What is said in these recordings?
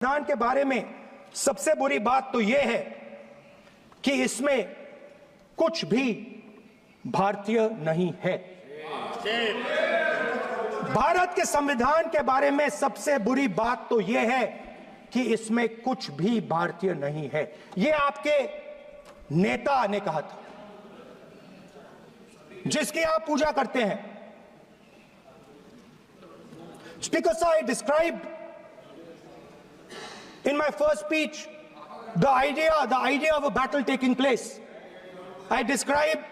संविधान के बारे में सबसे बुरी बात तो यह है कि इसमें कुछ भी भारतीय नहीं है। भारत के संविधान के बारे में सबसे बुरी बात तो यह है कि इसमें कुछ भी भारतीय नहीं है। यह आपके नेता ने कहा था, जिसकी आप पूजा करते हैं। Speaker sir, I described in my first speech the idea of a battle taking place. I described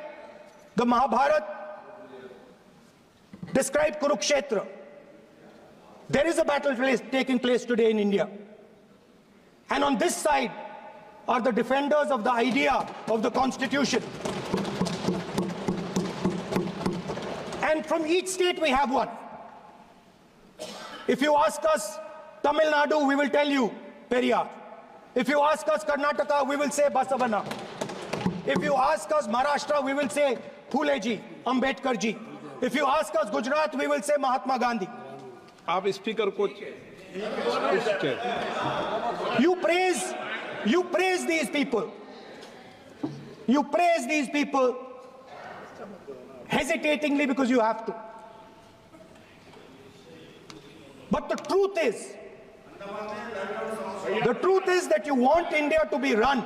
the Mahabharata, described Kurukshetra. There is a battle taking place today in India. And on this side are the defenders of the idea of the Constitution. And from each state we have one. If you ask us Tamil Nadu, we will tell you Periyar. If you ask us Karnataka, we will say Basavana. If you ask us Maharashtra, we will say Phule ji, Ambedkar ji. If you ask us Gujarat, we will say Mahatma Gandhi. आप speaker को You praise these people. You praise these people hesitatingly because you have to. But the truth is that you want India to be run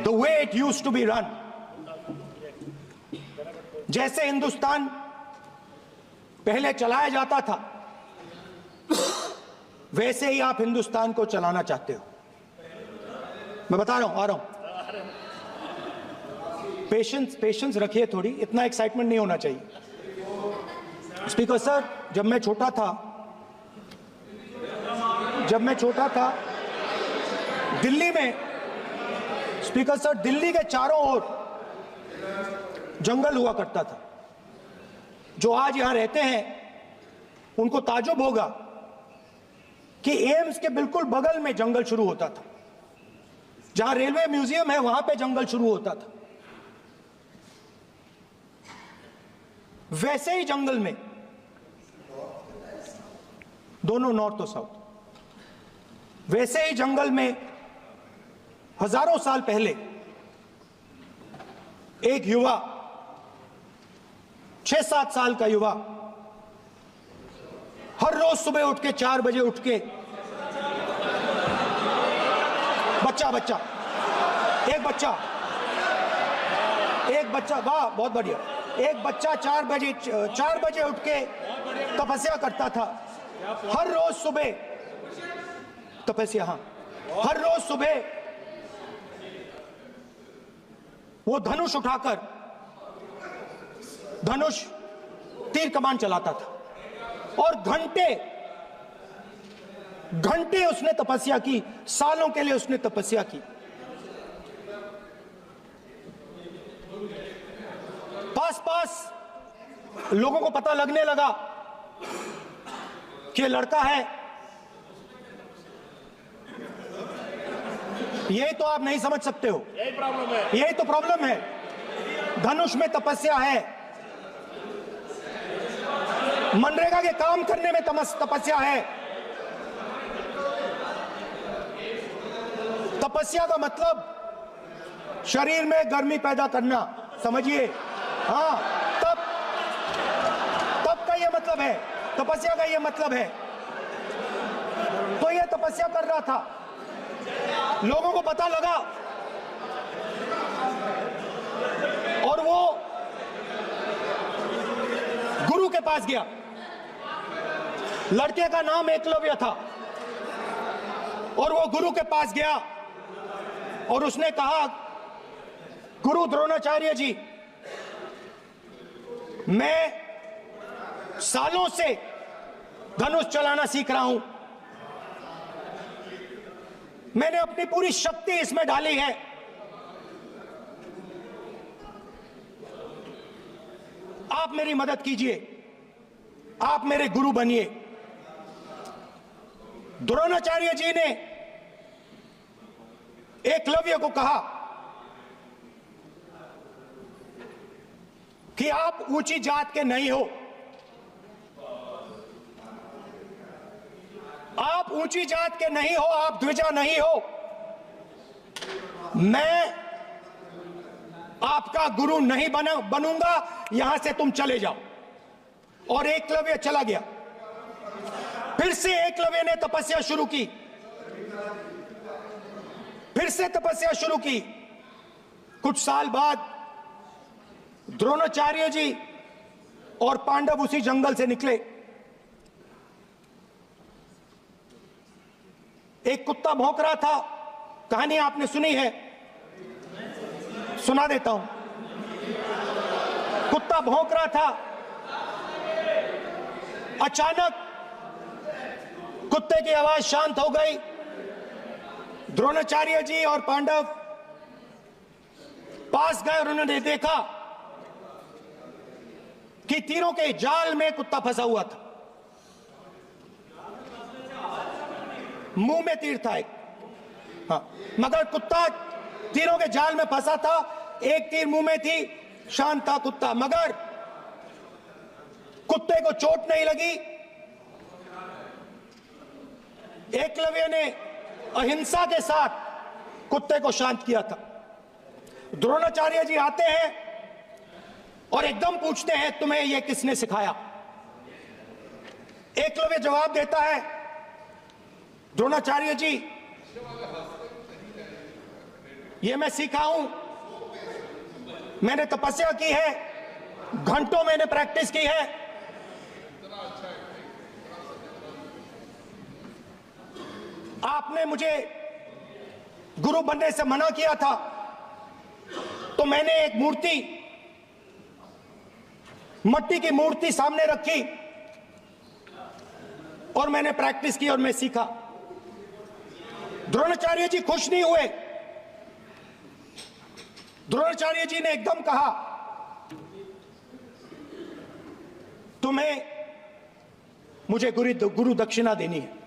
the way it used to be run. जैसे हिंदुस्तान पहले चलाया जाता था, वैसे ही आप हिंदुस्तान को चलाना चाहते हो। मैं बता रहा हूं, आ रहा हूं। पेशेंस रखिए थोड़ी, इतना एक्साइटमेंट नहीं होना चाहिए। स्पीकर सर, जब मैं छोटा दिल्ली में, स्पीकर सर, दिल्ली के चारों ओर जंगल हुआ करता था। जो आज यहां रहते हैं उनको ताजुब होगा कि एम्स के बिल्कुल बगल में जंगल शुरू होता था। जहां रेलवे म्यूजियम है वहां पे जंगल शुरू होता था। वैसे ही जंगल में, दोनों नॉर्थ और साउथ, वैसे ही जंगल में हजारों साल पहले एक युवा, 6-7 साल का युवा, हर रोज सुबह उठ के 4 बजे उठ के एक बच्चा, वाह बहुत बढ़िया, एक बच्चा 4 बजे उठ के तपस्या करता था। हर रोज सुबह तपस्या, हर रोज सुबह वो धनुष उठाकर तीर कमान चलाता था और घंटे उसने तपस्या की, सालों के लिए उसने तपस्या की। पास लोगों को पता लगने लगा कि लड़का है। यही तो आप नहीं समझ सकते हो, यही तो प्रॉब्लम है। धनुष में तपस्या है, मनरेगा के काम करने में तपस्या है। तपस्या का मतलब शरीर में गर्मी पैदा करना, समझिए। हाँ, तब का ये मतलब है, तपस्या का ये मतलब है। तो ये तपस्या कर रहा था, लोगों को पता लगा और वो गुरु के पास गया। लड़के का नाम एकलव्य था और वो गुरु के पास गया और उसने कहा, गुरु द्रोणाचार्य जी, मैं सालों से धनुष चलाना सीख रहा हूं, मैंने अपनी पूरी शक्ति इसमें डाली है। आप मेरी मदद कीजिए, आप मेरे गुरु बनिए। द्रोणाचार्य जी ने एकलव्य को कहा कि आप ऊंची जात के नहीं हो, आप ऊंची जात के नहीं हो, आप द्विजा नहीं हो। मैं आपका गुरु नहीं बनूंगा, यहां से तुम चले जाओ। और एकलव्य चला गया। फिर से एकलव्य ने तपस्या शुरू की, फिर से तपस्या शुरू की। कुछ साल बाद द्रोणाचार्य जी और पांडव उसी जंगल से निकले। एक कुत्ता भौंक रहा था, कहानी आपने सुनी है, सुना देता हूं। कुत्ता भौंक रहा था, अचानक कुत्ते की आवाज शांत हो गई। द्रोणाचार्य जी और पांडव पास गए और उन्होंने देखा कि तीरों के जाल में कुत्ता फंसा हुआ था। मुंह में तीर था एक, हाँ, मगर कुत्ता तीरों के जाल में फंसा था। एक तीर मुंह में थी, शांत था कुत्ता, मगर कुत्ते को चोट नहीं लगी। एकलव्य ने अहिंसा के साथ कुत्ते को शांत किया था। द्रोणाचार्य जी आते हैं और एकदम पूछते हैं, तुम्हें यह किसने सिखाया? एकलव्य जवाब देता है, द्रोणाचार्य जी, ये मैं सीखा हूं, मैंने तपस्या की है, घंटों मैंने प्रैक्टिस की है। आपने मुझे गुरु बनने से मना किया था, तो मैंने एक मूर्ति, मट्टी की मूर्ति सामने रखी और मैंने प्रैक्टिस की और मैं सीखा। द्रोणाचार्य जी खुश नहीं हुए। द्रोणाचार्य जी ने एकदम कहा, तुम्हें मुझे गुरु दक्षिणा देनी है।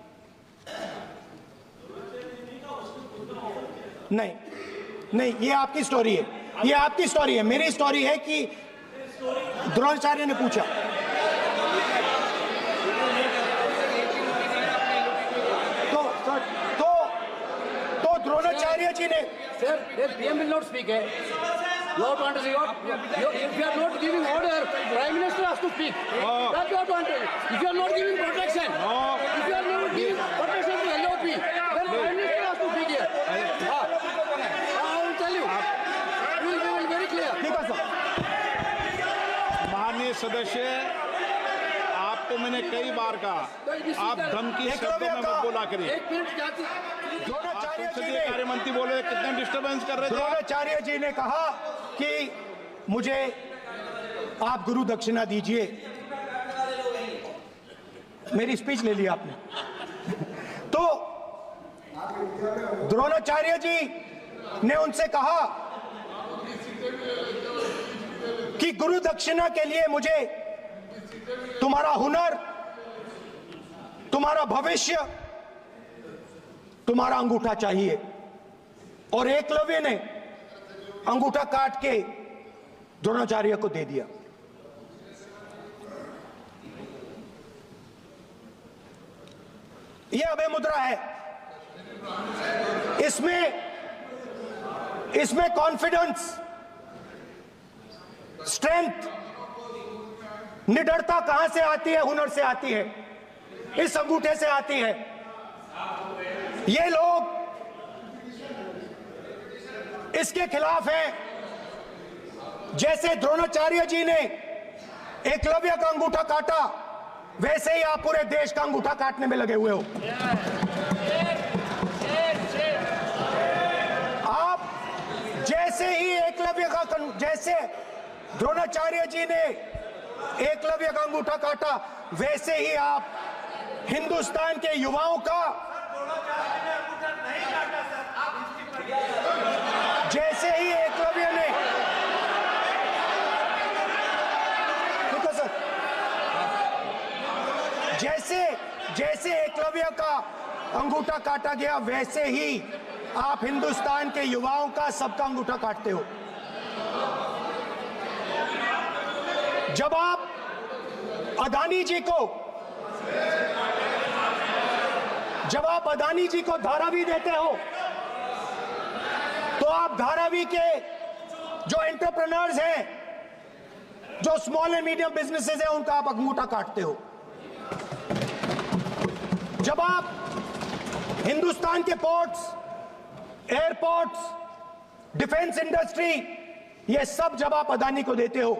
नहीं नहीं, ये आपकी स्टोरी है, ये आपकी स्टोरी है। मेरी स्टोरी है कि द्रोणाचार्य ने पूछा। तो द्रोणाचार्य जी ने, Sir, the PM will not speak. You have to understand. If you are not giving order, Prime Minister has to speak. That you have to understand. If you are not giving protection, if you are not giving protection to LOP, then Prime Minister has to speak here. I will tell you. We will be very clear. ठीक है sir. माननीय सदस्य, आपको मैंने कई बार कहा, आप धमकी शब्दों में मत बोला करिए। एक मिनट जाती। संसदीय कार्य मंत्री बोले, कितने डिस्टर्बेंस कर रहे थे। द्रोणाचार्य जी ने कहा कि मुझे आप गुरु दक्षिणा दीजिए। मेरी स्पीच ले ली आपने। तो द्रोणाचार्य जी ने उनसे कहा कि गुरु दक्षिणा के लिए मुझे तुम्हारा हुनर, तुम्हारा भविष्य, तुम्हारा अंगूठा चाहिए। और एकलव्य ने अंगूठा काट के द्रोणाचार्य को दे दिया। यह अभय मुद्रा है। इसमें कॉन्फिडेंस, स्ट्रेंथ, निडरता कहां से आती है? हुनर से आती है, इस अंगूठे से आती है। ये लोग इसके खिलाफ हैं। जैसे द्रोणाचार्य जी ने एकलव्य का अंगूठा काटा, वैसे ही आप पूरे देश का अंगूठा काटने में लगे हुए हो। आप जैसे ही एकलव्य का, जैसे द्रोणाचार्य जी ने एकलव्य का अंगूठा काटा, वैसे ही आप हिंदुस्तान के युवाओं का, जैसे ही एकलव्य ने, देखो सर, जैसे एकलव्य का अंगूठा काटा गया, वैसे ही आप हिंदुस्तान के युवाओं का, सबका अंगूठा काटते हो। जब आप अदानी जी को जब आप अदानी जी को धारावी देते हो तो आप धारावी के जो एंटरप्रेन्योर्स हैं, जो स्मॉल एंड मीडियम बिजनेसेस हैं, उनका आप अंगूठा काटते हो। जब आप हिंदुस्तान के पोर्ट्स, एयरपोर्ट्स, डिफेंस इंडस्ट्री, ये सब जब आप अदानी को देते हो,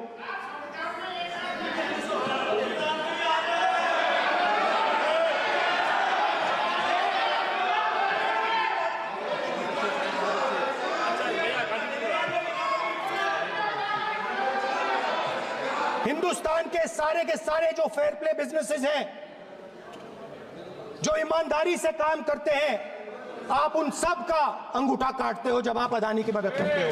हिंदुस्तान के सारे जो फेयर प्ले बिजनेसेस हैं, जो ईमानदारी से काम करते हैं, आप उन सब का अंगूठा काटते हो जब आप अदानी की मदद करते हो।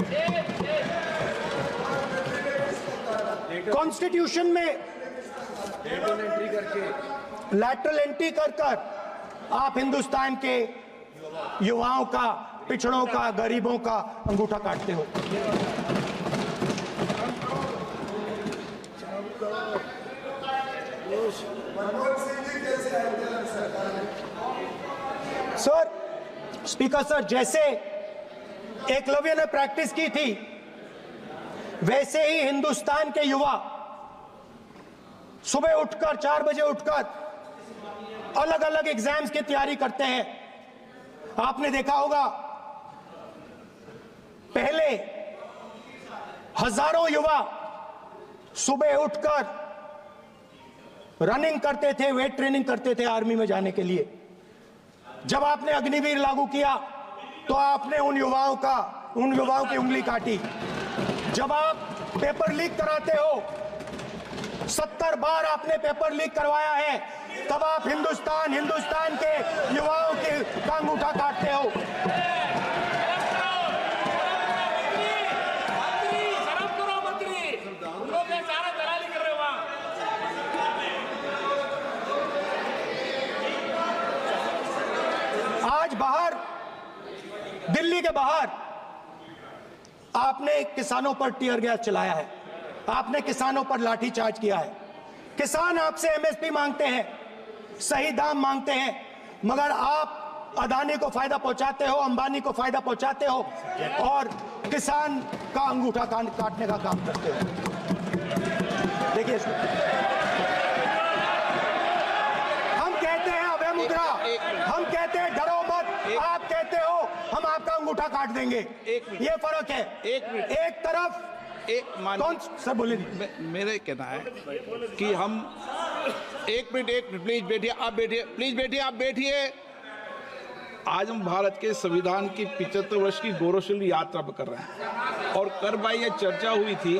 कॉन्स्टिट्यूशन में लैटरल एंट्री कर आप हिंदुस्तान के युवाओं का, पिछड़ों का, गरीबों का अंगूठा काटते हो। सर, स्पीकर सर, जैसे एकलव्य ने प्रैक्टिस की थी, वैसे ही हिंदुस्तान के युवा सुबह उठकर 4 बजे उठकर अलग अलग एग्जाम्स की तैयारी करते हैं। आपने देखा होगा, पहले हजारों युवा सुबह उठकर रनिंग करते थे, वेट ट्रेनिंग करते थे आर्मी में जाने के लिए। जब आपने अग्निवीर लागू किया तो आपने उन युवाओं की उंगली काटी। जब आप पेपर लीक कराते हो, 70 बार आपने पेपर लीक करवाया है, तब आप हिंदुस्तान के युवाओं के का अंगूठा काटते हो। आज बाहर, दिल्ली के बाहर आपने किसानों पर टीयर गैस चलाया है, आपने किसानों पर लाठीचार्ज किया है। किसान आपसे एमएसपी मांगते हैं, सही दाम मांगते हैं, मगर आप अदानी को फायदा पहुंचाते हो, अंबानी को फायदा पहुंचाते हो और किसान का अंगूठा काटने का काम करते हो। देखिए, हम कहते हैं अभय मुद्रा, हम कहते हैं डरो मत, आप कहते हो हम आपका अंगूठा काट देंगे। ये फर्क है। एक तरफ कौन सर बोले, मेरे कहना है कि हम एक मिनट प्लीज बैठिए, आप बैठिए, प्लीज बैठिए, आप बैठिए। आज हम भारत के संविधान की 75 वर्ष की गौरवशाली यात्रा कर रहे हैं और कर भाई ये चर्चा हुई थी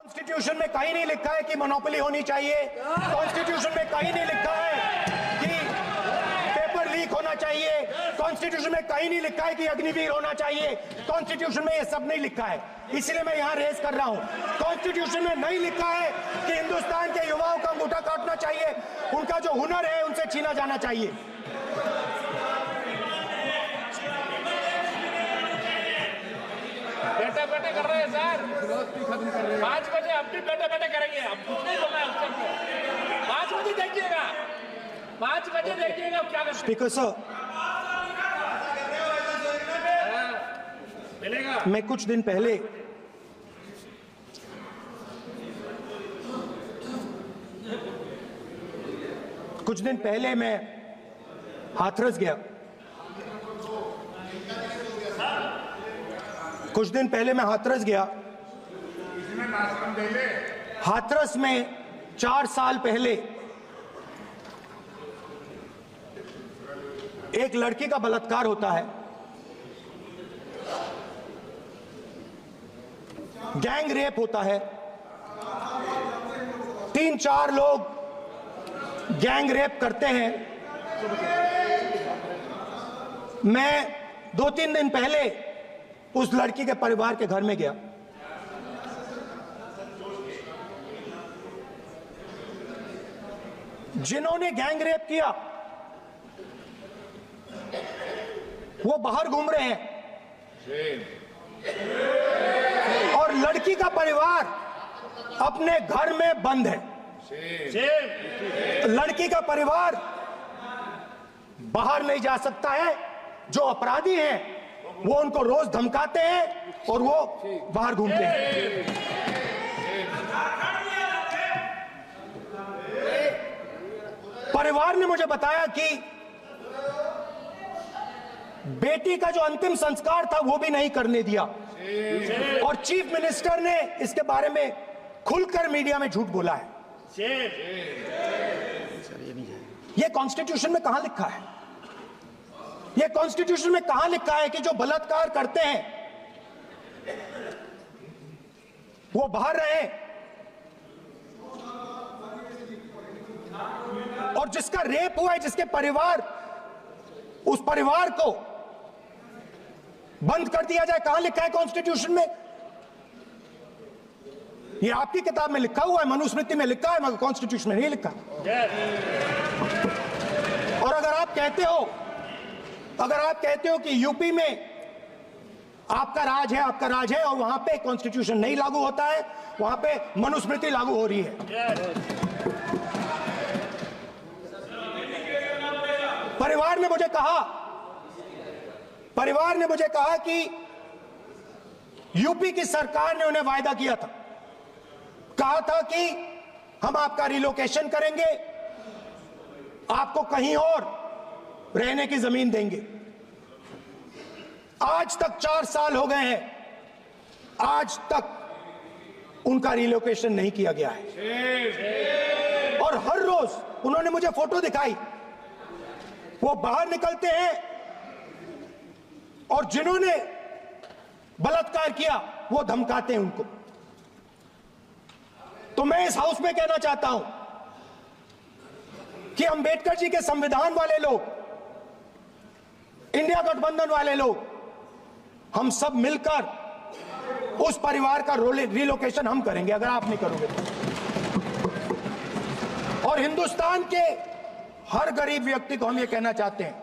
कॉन्स्टिट्यूशन में कहीं नहीं लिखा है कि मोनोपोली होनी चाहिए। कॉन्स्टिट्यूशन में कहीं नहीं लिखा है कि पेपर लीक होना चाहिए। कॉन्स्टिट्यूशन में कहीं नहीं लिखा है कि अग्निवीर होना चाहिए। कॉन्स्टिट्यूशन में ये सब नहीं लिखा है, इसलिए मैं यहाँ रेस कर रहा हूँ। कॉन्स्टिट्यूशन में नहीं लिखा है कि हिंदुस्तान के युवाओं का अंगूठा काटना चाहिए, उनका जो हुनर है उनसे छीना जाना चाहिए। बैठे बैठे कर रहे हैं सर, 5 बजे अब भी बैठे बैठे करेंगे। अब कुछ नहीं बोलना है उसके, 5 बजे देखिएगा, 5 बजे देखिएगा क्या करते हैं। स्पीकर सर, मिलेगा। मैं कुछ दिन पहले मैं हाथरस गया। हाथरस में 4 साल पहले एक लड़की का बलात्कार होता है। गैंग रेप होता है। 3-4 लोग गैंग रेप करते हैं। मैं 2-3 दिन पहले उस लड़की के परिवार के घर में गया। जिन्होंने गैंग रेप किया वो बाहर घूम रहे हैं। और लड़की का परिवार अपने घर में बंद है। लड़की का परिवार बाहर नहीं जा सकता है। जो अपराधी हैं वो उनको रोज धमकाते हैं और वो बाहर घूमते हैं। परिवार ने मुझे बताया कि बेटी का जो अंतिम संस्कार था वो भी नहीं करने दिया और चीफ मिनिस्टर ने इसके बारे में खुलकर मीडिया में झूठ बोला है। ये कॉन्स्टिट्यूशन में कहां लिखा है? ये कॉन्स्टिट्यूशन में कहां लिखा है कि जो बलात्कार करते हैं वो बाहर रहे और जिसका रेप हुआ है, जिसके परिवार, उस परिवार को बंद कर दिया जाए? कहां लिखा है कॉन्स्टिट्यूशन में? ये आपकी किताब में लिखा हुआ है, मनुस्मृति में लिखा है, मगर कॉन्स्टिट्यूशन में नहीं लिखा। और अगर आप कहते हो कि यूपी में आपका राज है और वहां पे कॉन्स्टिट्यूशन नहीं लागू होता है, वहां पे मनुस्मृति लागू हो रही है। परिवार ने मुझे कहा कि यूपी की सरकार ने उन्हें वायदा किया था, कहा था कि हम आपका रिलोकेशन करेंगे, आपको कहीं और रहने की जमीन देंगे। आज तक 4 साल हो गए हैं, आज तक उनका रिलोकेशन नहीं किया गया है। और हर रोज उन्होंने मुझे फोटो दिखाई, वो बाहर निकलते हैं और जिन्होंने बलात्कार किया वो धमकाते हैं उनको। तो मैं इस हाउस में कहना चाहता हूं कि अंबेडकर जी के संविधान वाले लोग, इंडिया गठबंधन वाले लोग, हम सब मिलकर उस परिवार का रिलोकेशन हम करेंगे अगर आप नहीं करोगे तो। और हिंदुस्तान के हर गरीब व्यक्ति को हम ये कहना चाहते हैं,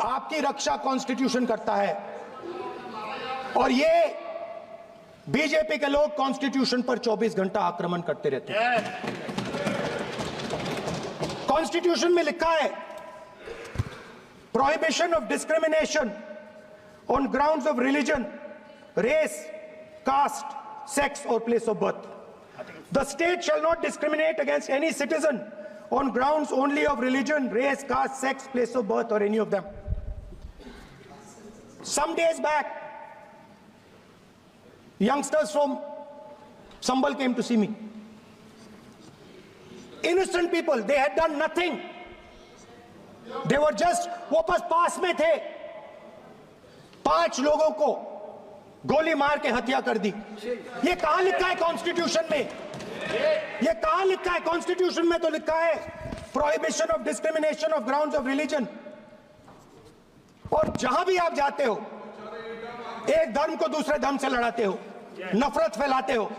आपकी रक्षा कॉन्स्टिट्यूशन करता है और ये बीजेपी के लोग कॉन्स्टिट्यूशन पर 24 घंटा आक्रमण करते रहते हैं। कॉन्स्टिट्यूशन में लिखा है prohibition of discrimination on grounds of religion, race, caste, sex और place of birth. The state shall not discriminate against any citizen on grounds only of religion, race, caste, sex, place of birth or any of them. Some days back, youngsters from Sambal came to see me. Innocent people, they had done nothing. They were just, वो बस पास में थे, 5 लोगों को गोली मार के हत्या कर दी। ये कहां लिखा है कॉन्स्टिट्यूशन में? ये कहां लिखा है कॉन्स्टिट्यूशन में? तो लिखा है prohibition of discrimination of grounds of religion. और जहां भी आप जाते हो, एक धर्म को दूसरे धर्म से लड़ाते हो, नफरत फैलाते हो।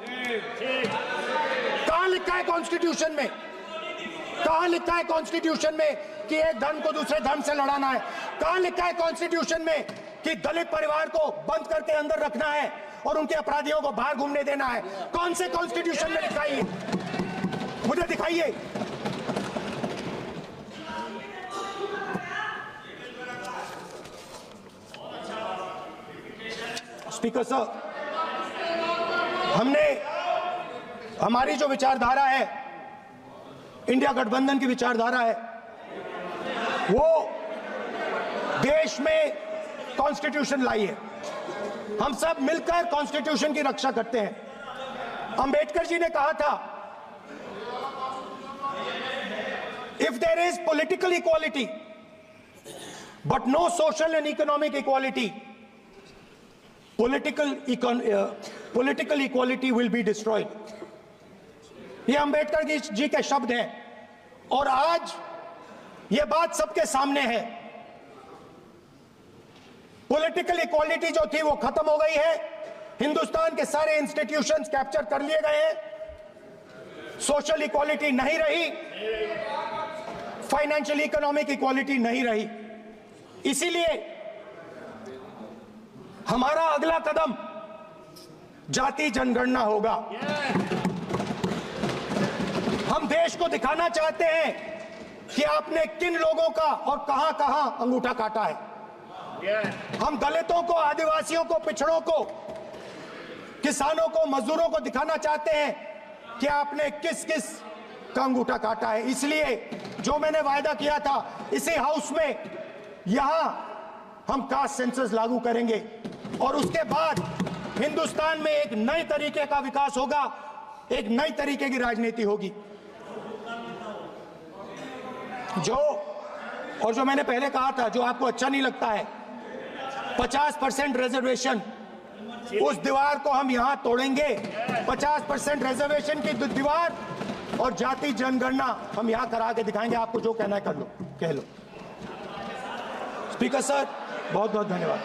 कहां लिखा है कॉन्स्टिट्यूशन में? कहां लिखा है कॉन्स्टिट्यूशन में कि एक धर्म को दूसरे धर्म से लड़ाना है? कहां लिखा है कॉन्स्टिट्यूशन में कि दलित परिवार को बंद करके अंदर रखना है और उनके अपराधियों को बाहर घूमने देना है? कौन से कॉन्स्टिट्यूशन में लिखा है? मुझे दिखाइए। स्पीकर साहब, हमारी जो विचारधारा है, इंडिया गठबंधन की विचारधारा है, वो देश में कॉन्स्टिट्यूशन लाई है। हम सब मिलकर कॉन्स्टिट्यूशन की रक्षा करते हैं। अंबेडकर जी ने कहा था, if there is political equality but no social and economic equality, political equality will be destroyed. ये अंबेडकर जी के शब्द हैं और आज ये बात सबके सामने है। पॉलिटिकल इक्वालिटी जो थी वो खत्म हो गई है। हिंदुस्तान के सारे इंस्टीट्यूशंस कैप्चर कर लिए गए हैं। सोशल इक्वालिटी नहीं रही, फाइनेंशियल इकोनॉमिक इक्वालिटी नहीं रही। इसीलिए हमारा अगला कदम जाति जनगणना होगा। हम देश को दिखाना चाहते हैं कि आपने किन लोगों का और कहां कहां अंगूठा काटा है। हम दलितों को, आदिवासियों को, पिछड़ों को, किसानों को, मजदूरों को दिखाना चाहते हैं कि आपने किस किस का अंगूठा काटा है। इसलिए जो मैंने वायदा किया था, इसी हाउस में यहां हम कास्ट सेंसस लागू करेंगे और उसके बाद हिंदुस्तान में एक नए तरीके का विकास होगा, एक नई तरीके की राजनीति होगी। जो मैंने पहले कहा था, जो आपको अच्छा नहीं लगता है, 50% रिजर्वेशन, उस दीवार को हम यहां तोड़ेंगे। 50% रिजर्वेशन की दीवार और जाति जनगणना हम यहां करा के दिखाएंगे। आपको जो कहना है कर लो, कह लो। स्पीकर सर, बहुत बहुत धन्यवाद।